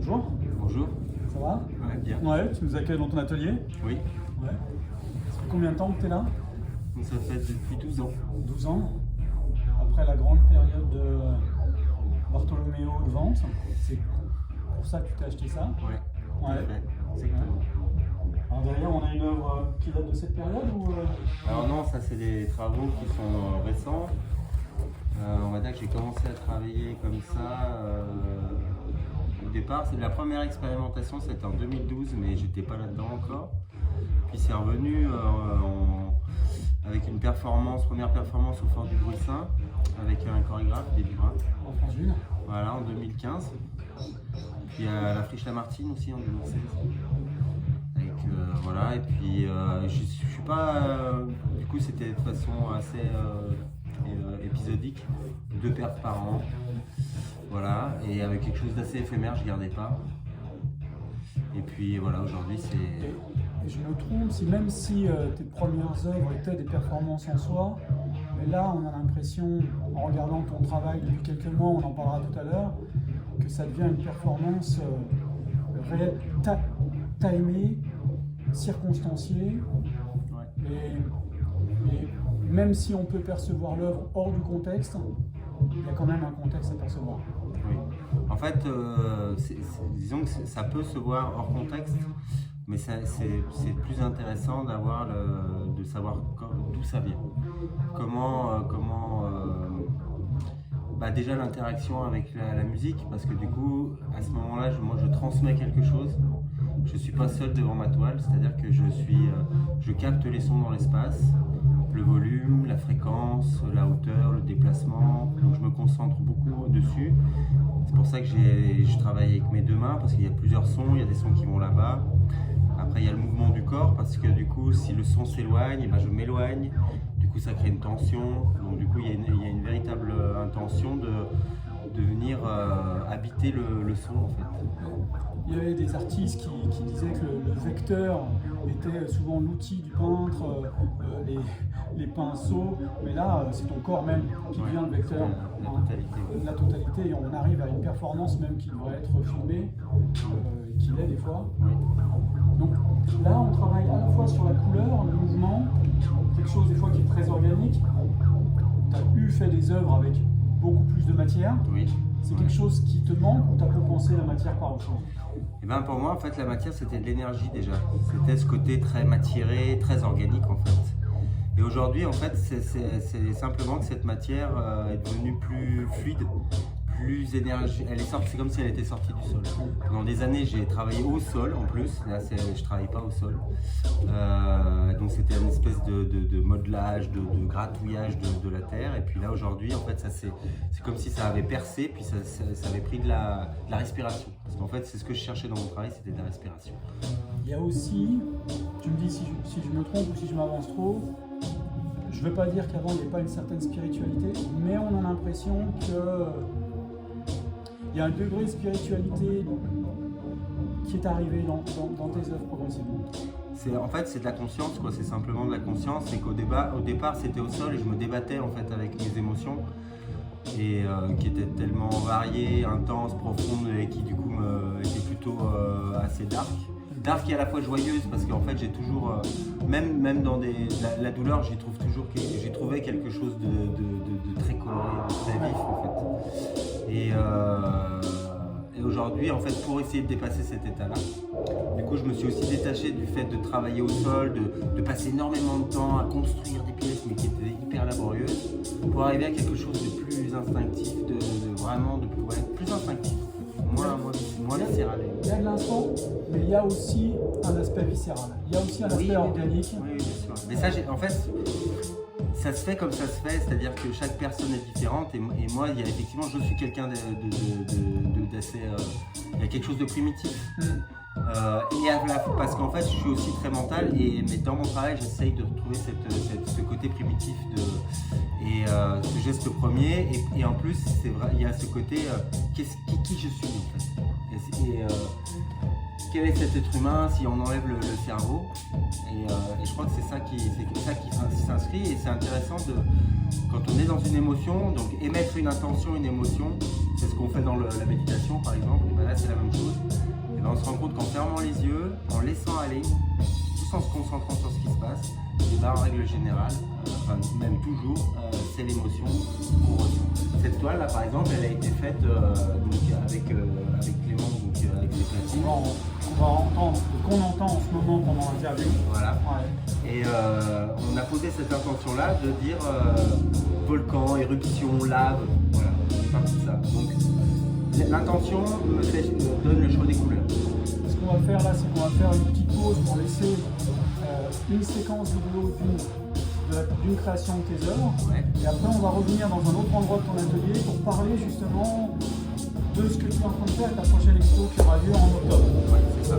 Bonjour. Bonjour. Ça va? Ouais, bien. Ouais, tu nous accueilles dans ton atelier? Oui. Ouais. Ça fait combien de temps que tu es là? Ça fait depuis 12 ans. 12 ans. Après la grande période de Bartholoméo de vente, c'est pour ça que tu t'es acheté ça? Ouais. Tout à fait. Exactement. Alors derrière, on a une œuvre qui date de cette période ou Alors non, ça c'est des travaux qui sont récents. On va dire que j'ai commencé à travailler comme ça. Au départ, c'est la première expérimentation, c'était en 2012, mais j'étais pas là-dedans encore. Puis c'est revenu avec une première performance au Fort du Bruissin, avec un chorégraphe, David Brun. en France Ville? Voilà, en 2015. Puis à la Friche Lamartine aussi en 2016. Voilà, et puis je suis pas. Du coup, c'était de façon assez épisodique, 2 perfs par an. Voilà, et avec quelque chose d'assez éphémère, je gardais pas. Et puis voilà, aujourd'hui c'est. Et je me trompe, même si tes premières œuvres étaient des performances en soi, mais là on a l'impression, en regardant ton travail depuis quelques mois, on en parlera tout à l'heure, que ça devient une performance réelle, timée, circonstanciée, Ouais. et même si on peut percevoir l'œuvre hors du contexte, il y a quand même un contexte à percevoir. Oui. En fait, disons que ça peut se voir hors contexte, mais c'est plus intéressant de savoir d'où ça vient. Déjà l'interaction avec la musique, parce que du coup, à ce moment-là, moi je transmets quelque chose. Je ne suis pas seul devant ma toile, c'est-à-dire que je capte les sons dans l'espace, le volume, la fréquence, la hauteur, le déplacement, donc je me concentre beaucoup dessus. C'est pour ça que je travaille avec mes 2 mains, parce qu'il y a plusieurs sons, il y a des sons qui vont là-bas. Après il y a le mouvement du corps, parce que du coup si le son s'éloigne, je m'éloigne, du coup ça crée une tension, donc du coup il y a une véritable intention de venir habiter le son en fait. Il y avait des artistes qui disaient que le vecteur était souvent l'outil du peintre, les pinceaux, mais là c'est ton corps même qui devient le vecteur, la totalité, et on arrive à une performance même qui devrait être filmée, et qui l'est des fois. Oui. Donc là on travaille à la fois sur la couleur, le mouvement, quelque chose des fois qui est très organique. Tu as fait des œuvres avec beaucoup plus de matière. Oui. C'est quelque chose qui te manque ou tu as compensé la matière par autre chose? Et ben pour moi, en fait, la matière, c'était de l'énergie déjà. C'était ce côté très matéré, très organique, en fait. Et aujourd'hui, en fait, c'est simplement que cette matière est devenue plus fluide, plus énergie. Elle est sortie, c'est comme si elle était sortie du sol. Pendant des années, j'ai travaillé au sol, en plus. Là, je travaille pas au sol. Donc, c'était une espèce de modelage, de gratouillage de la terre. Et puis là, aujourd'hui, en fait, c'est comme si ça avait percé, puis ça avait pris de la respiration. Parce qu'en fait, c'est ce que je cherchais dans mon travail, c'était de la respiration. Il y a aussi, tu me dis si je me trompe ou si je m'avance trop, je ne veux pas dire qu'avant il n'y avait pas une certaine spiritualité, mais on a l'impression qu'il y a un degré de spiritualité qui est arrivé dans tes œuvres progressivement. En fait, c'est de la conscience, quoi. C'est simplement de la conscience. C'est qu'au départ, c'était au sol et je me débattais en fait avec mes émotions, et qui étaient tellement variées, intenses, profondes, et qui du coup étaient plutôt assez dark et à la fois joyeuse, parce qu'en fait j'ai toujours, même dans la douleur, j'ai trouvé quelque chose de très coloré, de très vif en fait. Et aujourd'hui, en fait, pour essayer de dépasser cet état-là, du coup je me suis aussi détaché du fait de travailler au sol, de passer énormément de temps à construire des pièces, mais qui étaient hyper laborieuses, pour arriver à quelque chose de plus instinctif, plus instinctif. Moins viscéral. Il y a de l'instant, mais il y a aussi un aspect viscéral. Il y a aussi un aspect organique. Oui, bien sûr. Mais ça, en fait, ça se fait comme ça se fait, c'est-à-dire que chaque personne est différente. Et moi, effectivement, je suis quelqu'un d'assez. Il y a quelque chose de primitif. Parce qu'en fait, je suis aussi très mental, mais dans mon travail, j'essaye de retrouver ce côté primitif ce geste premier. Et en plus, c'est vrai, il y a ce côté qui je suis en fait. Quel est cet être humain si on enlève le cerveau, et je crois que c'est ça qui s'inscrit, et c'est intéressant quand on est dans une émotion, donc émettre une intention, une émotion, C'est ce qu'on fait dans la méditation par exemple, et ben là c'est la même chose. Et ben on se rend compte qu'en fermant les yeux, en laissant aller, tout en se concentrant sur ce qui se passe, et ben en règle générale, enfin même toujours, c'est l'émotion qu'on ressent. Cette toile là par exemple, elle a été faite donc, avec Clément, donc, avec ses platines. qu'on entend en ce moment pendant l'interview. Voilà. Ouais. Et on a posé cette intention-là de dire volcan, éruption, lave, voilà, c'est parti de ça. Donc l'intention me donne le choix des couleurs. Ce qu'on va faire là, c'est qu'on va faire une petite pause pour laisser une séquence vidéo d'une création de tes œuvres. Ouais. Et après, on va revenir dans un autre endroit de ton atelier pour parler justement de ce que tu es en train de faire avec ta prochaine expo qui aura lieu en octobre. Ouais, c'est ça.